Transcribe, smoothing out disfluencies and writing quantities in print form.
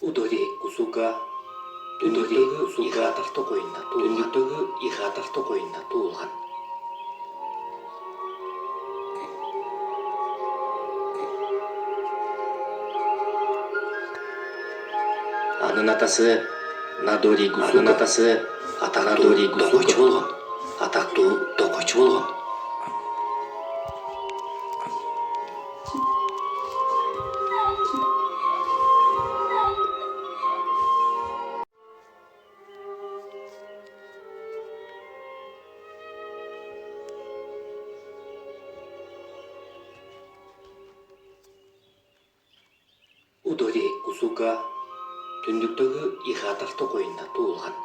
Удори кусука дүндөлтөг ихатартоқойнна туулган. Ананатасы надори кусунатасы атакадори кусуч болгон. Атактуу токоч болгон. Удори кусука дүндөлтөг ихатартоқойнна туулган.